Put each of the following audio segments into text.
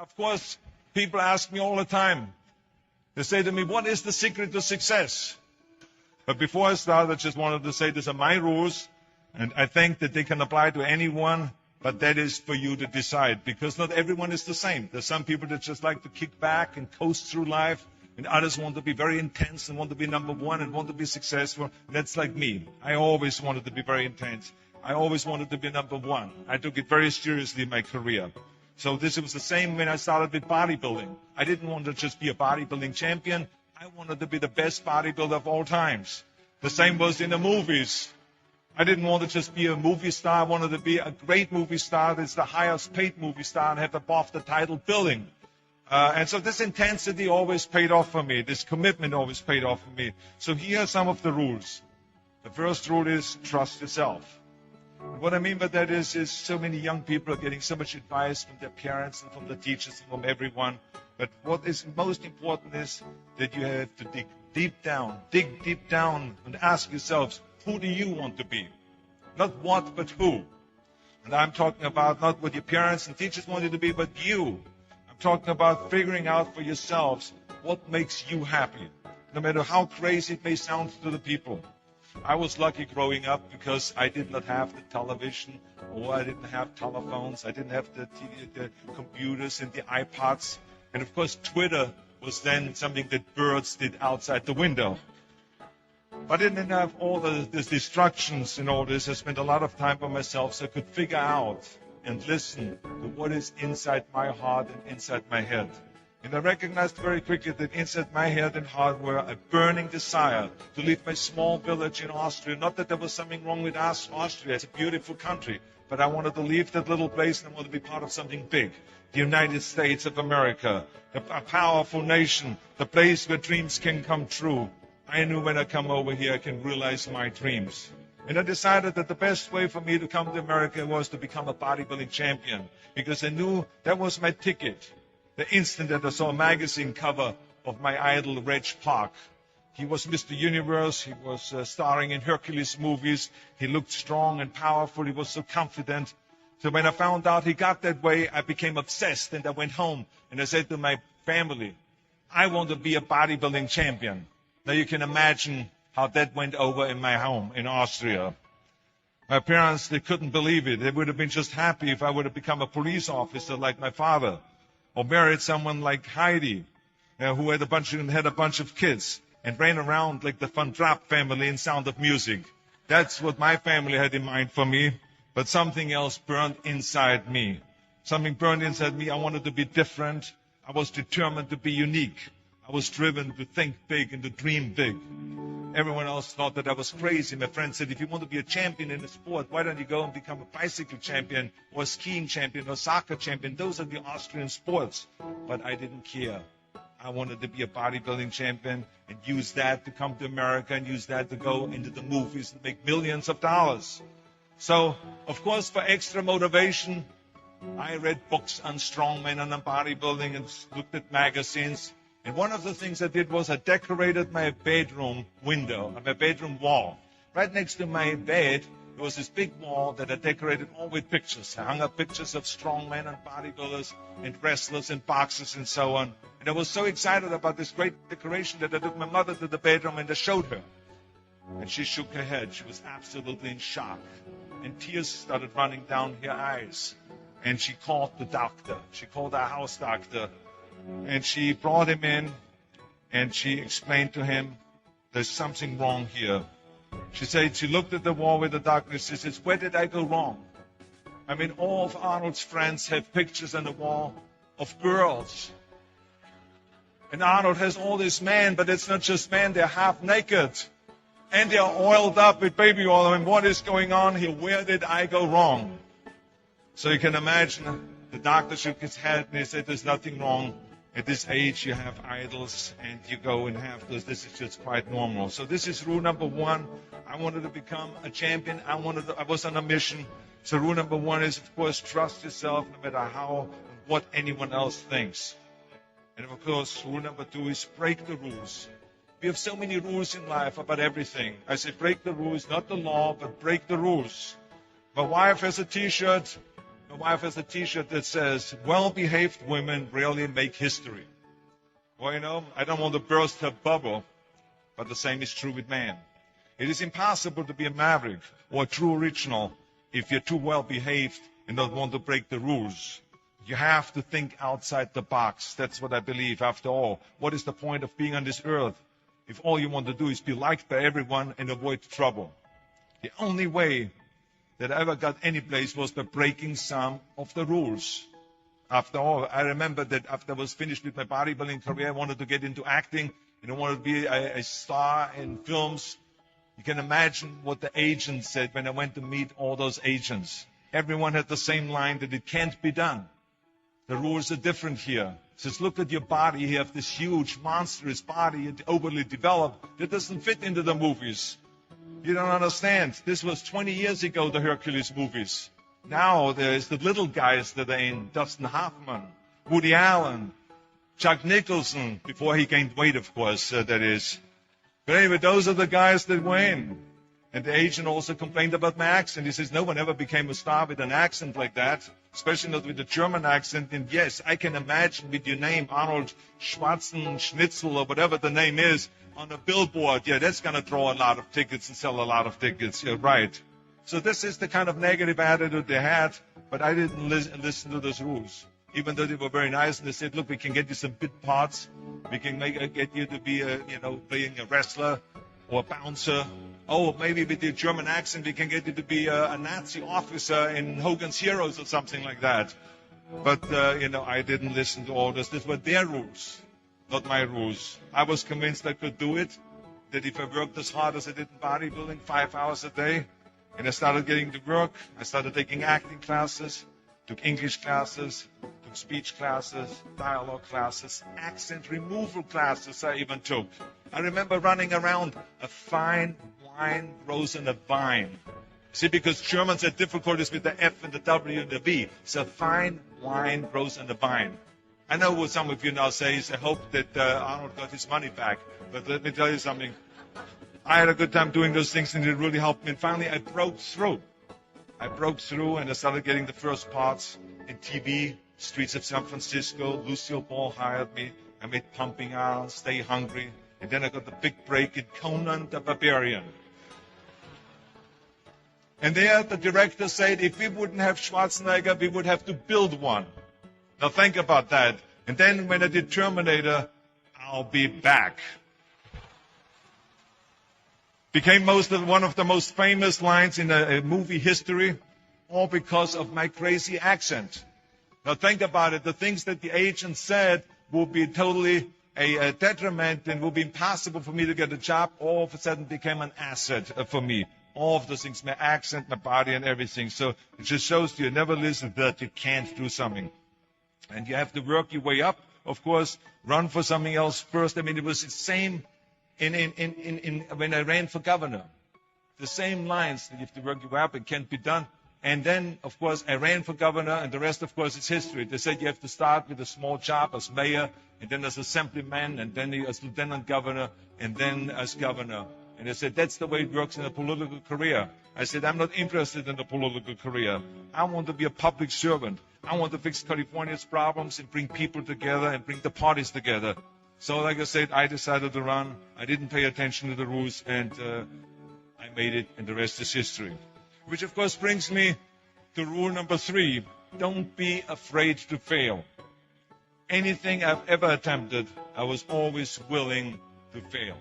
Of course, people ask me all the time. They say to me, what is the secret to success? But before I start, I just wanted to say these are my rules, and I think that they can apply to anyone, but that is for you to decide, because not everyone is the same. There's some people that just like to kick back and coast through life, and others want to be very intense and want to be number one and want to be successful. That's like me. I always wanted to be very intense. I always wanted to be number one. I took it very seriously in my career. So this was the same when I started with bodybuilding. I didn't want to just be a bodybuilding champion. I wanted to be the best bodybuilder of all times. The same was in the movies. I didn't want to just be a movie star. I wanted to be a great movie star that's the highest paid movie star and have above the title billing. And so this intensity always paid off for me. This commitment always paid off for me. So here are some of the rules. The first rule is trust yourself. What I mean by that is so many young people are getting so much advice from their parents and from the teachers and from everyone. But what is most important is that you have to dig deep down and ask yourselves, who do you want to be? Not what, but who. And I'm talking about not what your parents and teachers want you to be, but you. I'm talking about figuring out for yourselves what makes you happy, no matter how crazy it may sound to the people. I was lucky growing up because I did not have the television, or I didn't have telephones, I didn't have the computers and the iPods. And of course, Twitter was then something that birds did outside the window. But I didn't have all the distractions and all this. I spent a lot of time by myself so I could figure out and listen to what is inside my heart and inside my head. And I recognized very quickly that inside my head and heart were a burning desire to leave my small village in Austria. Not that there was something wrong with Austria. It's a beautiful country. But I wanted to leave that little place and I wanted to be part of something big. The United States of America, a powerful nation, the place where dreams can come true. I knew when I come over here, I can realize my dreams. And I decided that the best way for me to come to America was to become a bodybuilding champion, because I knew that was my ticket. The instant that I saw a magazine cover of my idol, Reg Park. He was Mr. Universe. He was starring in Hercules movies. He looked strong and powerful. He was so confident. So when I found out he got that way, I became obsessed. And I went home and I said to my family, I want to be a bodybuilding champion. Now you can imagine how that went over in my home in Austria. My parents, they couldn't believe it. They would have been just happy if I would have become a police officer like my father, or married someone like Heidi, who had a bunch of kids and ran around like the Van Trapp family in Sound of Music. That's what my family had in mind for me. But something else burned inside me. Something burned inside me. I wanted to be different. I was determined to be unique. I was driven to think big and to dream big. Everyone else thought that I was crazy. My friends said, if you want to be a champion in a sport, why don't you go and become a bicycle champion or a skiing champion or soccer champion? Those are the Austrian sports. But I didn't care. I wanted to be a bodybuilding champion and use that to come to America and use that to go into the movies and make millions of dollars. So, of course, for extra motivation, I read books on strongmen and on bodybuilding and looked at magazines. And one of the things I did was I decorated my bedroom window, my bedroom wall. Right next to my bed, there was this big wall that I decorated all with pictures. I hung up pictures of strongmen and bodybuilders and wrestlers and boxers and so on. And I was so excited about this great decoration that I took my mother to the bedroom and I showed her. And she shook her head. She was absolutely in shock. And tears started running down her eyes. And she called the doctor. She called our house doctor. And she brought him in. And she explained to him, there's something wrong here. She said, she looked at the wall with the doctor and she says, where did I go wrong? I mean, all of Arnold's friends have pictures on the wall of girls. And Arnold has all these men, but it's not just men, they're half naked. And they are oiled up with baby oil. I mean, what is going on here? Where did I go wrong? So you can imagine the doctor shook his head and he said, there's nothing wrong. At this age, you have idols and you go and have those. This is just quite normal. So this is rule number one. I wanted to become a champion. I was on a mission. So rule number one is, of course, trust yourself no matter how and what anyone else thinks. And of course, rule number two is break the rules. We have so many rules in life about everything. I say break the rules, not the law, but break the rules. My wife has a T-shirt. My wife has a T-shirt that says, well-behaved women rarely make history. Well, you know, I don't want to burst her bubble, but the same is true with men. It is impossible to be a maverick or a true original if you're too well-behaved and don't want to break the rules. You have to think outside the box. That's what I believe. After all, what is the point of being on this earth if all you want to do is be liked by everyone and avoid trouble? The only way that I ever got any place was by breaking some of the rules. After all, I remember that after I was finished with my bodybuilding career, I wanted to get into acting, and I wanted to be a star in films. You can imagine what the agents said when I went to meet all those agents. Everyone had the same line that it can't be done. The rules are different here. It says, look at your body. You have this huge, monstrous body, overly developed, that doesn't fit into the movies. You don't understand. This was 20 years ago, the Hercules movies. Now there's the little guys that are in. Dustin Hoffman, Woody Allen, Jack Nicholson, before he gained weight, of course, that is. But anyway, those are the guys that were in. And the agent also complained about my accent. He says, no one ever became a star with an accent like that, especially not with a German accent. And yes, I can imagine with your name, Arnold Schwarzenegger, or whatever the name is, on a billboard. Yeah, that's going to draw a lot of tickets and sell a lot of tickets. You're right. So this is the kind of negative attitude they had, but I didn't listen to those rules. Even though they were very nice, and they said, look, we can get you some bit parts. We can get you to be, playing a wrestler or a bouncer. Oh, maybe with your German accent, we can get you to be a Nazi officer in Hogan's Heroes or something like that. But, I didn't listen to all this. These were their rules, not my rules. I was convinced I could do it, that if I worked as hard as I did in bodybuilding, 5 hours a day, and I started getting to work, I started taking acting classes, took English classes, took speech classes, dialogue classes, accent removal classes I even took. I remember running around, a fine wine grows in a vine. See, because Germans had difficulties with the F and the W and the V. So fine wine grows in a vine. I know what some of you now say is, I hope that Arnold got his money back. But let me tell you something. I had a good time doing those things, and it really helped me. And finally, I broke through. And I started getting the first parts in TV, Streets of San Francisco. Lucille Ball hired me. I made Pumping Iron, Stay Hungry. And then I got the big break in Conan the Barbarian. And there the director said, if we wouldn't have Schwarzenegger, we would have to build one. Now think about that. And then when I did Terminator, I'll be back. Became one of the most famous lines in a movie history, all because of my crazy accent. Now think about it. The things that the agent said will be totally a detriment and will be impossible for me to get a job, all of a sudden became an asset for me. All of those things, my accent, my body, and everything. So it just shows you never listen that you can't do something. And you have to work your way up, of course, run for something else first. I mean, it was the same when I ran for governor. The same lines that you have to work your way up, it can't be done. And then, of course, I ran for governor, and the rest, of course, is history. They said you have to start with a small job as mayor, and then as assemblyman, and then as lieutenant governor, and then as governor. And they said, that's the way it works in a political career. I said, I'm not interested in a political career. I want to be a public servant. I want to fix California's problems and bring people together and bring the parties together. So, like I said, I decided to run. I didn't pay attention to the rules, and I made it, and the rest is history. Which, of course, brings me to rule number 3. Don't be afraid to fail. Anything I've ever attempted, I was always willing to fail.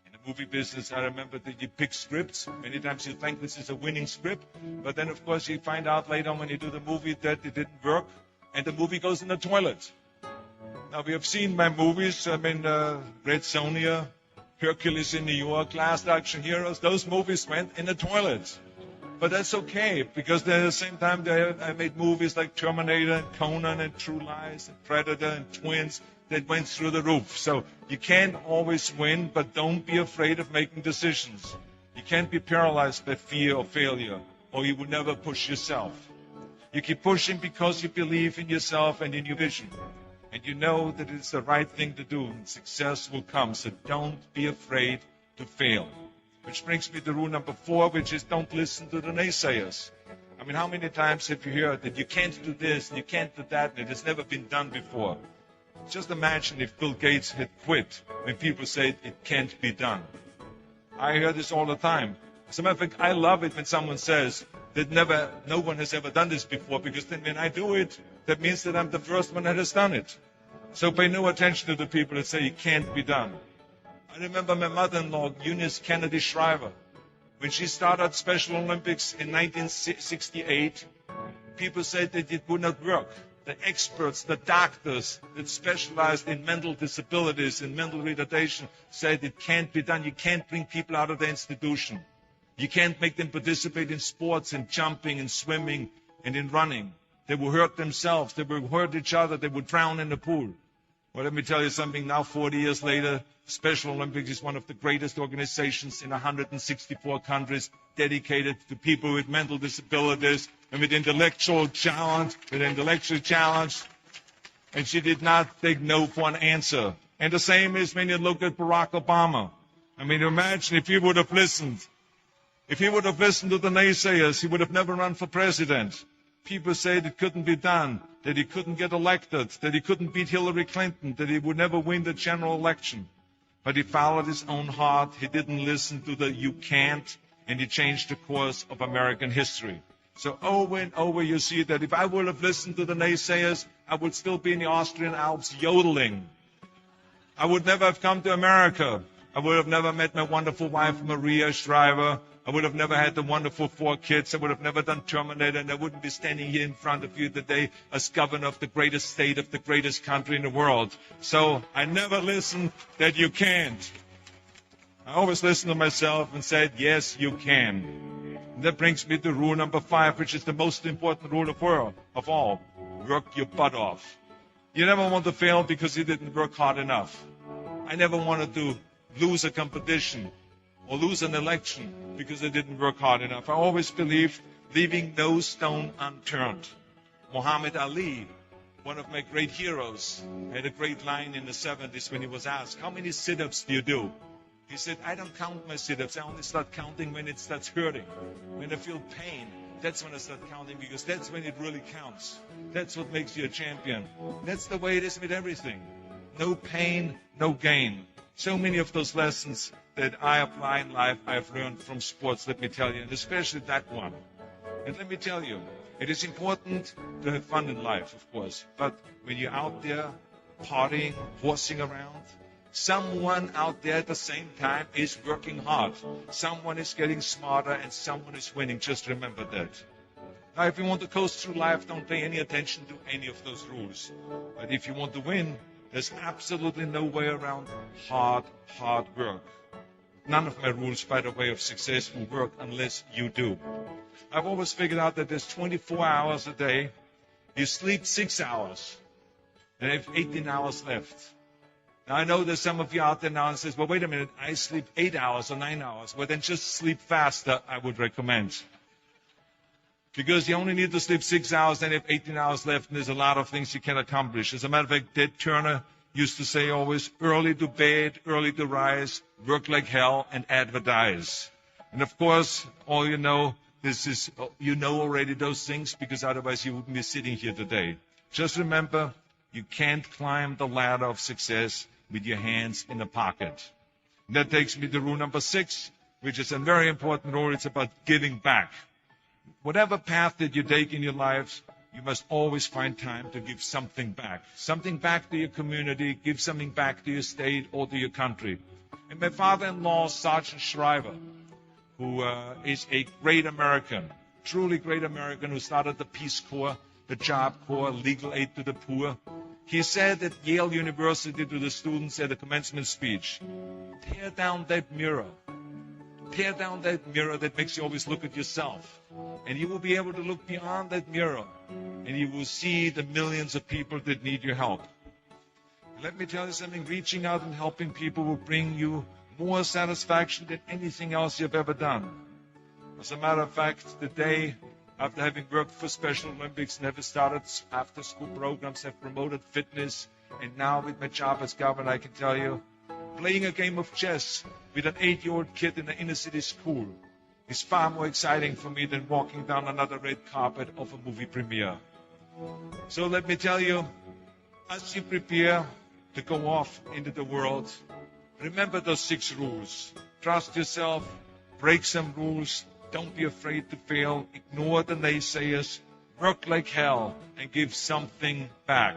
In the movie business, I remember that you pick scripts. Many times you think this is a winning script, but then, of course, you find out later on when you do the movie that it didn't work, and the movie goes in the toilet. Now, we have seen my movies. I mean, Red Sonja, Hercules in New York, Last Action Heroes. Those movies went in the toilet. But that's okay, because at the same time, I made movies like Terminator and Conan and True Lies and Predator and Twins that went through the roof. So you can't always win, but don't be afraid of making decisions. You can't be paralyzed by fear or failure, or you will never push yourself. You keep pushing because you believe in yourself and in your vision. And you know that it's the right thing to do, and success will come. So don't be afraid to fail. Which brings me to rule number 4, which is don't listen to the naysayers. I I mean, how many times have you heard that you can't do this, you can't do that, and it has never been done before? Just imagine if Bill Gates had quit when people say it can't be done. I hear this all the time. As a matter of fact, I love it when someone says that no one has ever done this before, because then when I do it, that means that I'm the first one that has done it. So pay no attention to the people that say it can't be done. I remember my mother-in-law, Eunice Kennedy Shriver. When she started Special Olympics in 1968, people said that it would not work. The experts, the doctors that specialized in mental disabilities and mental retardation said it can't be done. You can't bring people out of the institution. You can't make them participate in sports, in jumping, in swimming, and in running. They will hurt themselves. They will hurt each other. They will drown in the pool. Well, let me tell you something. Now, 40 years later, Special Olympics is one of the greatest organizations in 164 countries dedicated to people with mental disabilities and with intellectual challenge. And she did not take no for an answer. And the same is when you look at Barack Obama. I mean, imagine if he would have listened. If he would have listened to the naysayers, he would have never run for president. People said it couldn't be done, that he couldn't get elected, that he couldn't beat Hillary Clinton, that he would never win the general election. But he followed his own heart. He didn't listen to the you can't, and he changed the course of American history. So over and over you see that if I would have listened to the naysayers, I would still be in the Austrian Alps yodeling. I would never have come to America. I would have never met my wonderful wife, Maria Shriver. I would have never had the wonderful 4 kids. I would have never done Terminator, and I wouldn't be standing here in front of you today as governor of the greatest state of the greatest country in the world. So I never listened that you can't. I always listened to myself and said, yes, you can. And that brings me to rule number 5, which is the most important rule of all. Work your butt off. You never want to fail because you didn't work hard enough. I never wanted to lose a competition or lose an election because I didn't work hard enough. I always believed leaving no stone unturned. Muhammad Ali, one of my great heroes, had a great line in the 70s when he was asked, how many sit-ups do you do? He said, I don't count my sit-ups. I only start counting when it starts hurting. When I feel pain, that's when I start counting, because that's when it really counts. That's what makes you a champion. That's the way it is with everything. No pain, no gain. So many of those lessons that I apply in life, I've learned from sports, let me tell you, and especially that one. And let me tell you, it is important to have fun in life, of course, but when you're out there partying, horsing around, someone out there at the same time is working hard. Someone is getting smarter and someone is winning. Just remember that. Now, if you want to coast through life, don't pay any attention to any of those rules. But if you want to win, there's absolutely no way around hard work. None of my rules, by the way, of success will work unless you do. I've always figured out that there's 24 hours a day. You sleep 6 hours, and I have 18 hours left. Now, I know there's some of you out there now and says, well, wait a minute, I sleep 8 hours or 9 hours. Well, then just sleep faster, I would recommend. Because you only need to sleep 6 hours, then you have 18 hours left, and there's a lot of things you can accomplish. As a matter of fact, Ted Turner used to say always, early to bed, early to rise, work like hell, and advertise. And of course, all you know, you know already those things, because otherwise you wouldn't be sitting here today. Just remember, you can't climb the ladder of success with your hands in a pocket. And that takes me to rule number 6, which is a very important rule. It's about giving back. Whatever path that you take in your lives, you must always find time to give something back. Something back to your community, give something back to your state or to your country. And my father-in-law, Sergeant Shriver, who is a great American, truly great American, who started the Peace Corps, the Job Corps, legal aid to the poor. He said at Yale University to the students at a commencement speech, tear down that mirror. Tear down that mirror that makes you always look at yourself. And you will be able to look beyond that mirror. And you will see the millions of people that need your help. And let me tell you something, reaching out and helping people will bring you more satisfaction than anything else you've ever done. As a matter of fact, the day after having worked for Special Olympics and having started after-school programs, have promoted fitness, and now with my job as governor, I can tell you, playing a game of chess with an 8-year-old kid in an inner-city school is far more exciting for me than walking down another red carpet of a movie premiere. So let me tell you, as you prepare to go off into the world, remember those 6 rules. Trust yourself, break some rules, don't be afraid to fail, ignore the naysayers, work like hell, and give something back.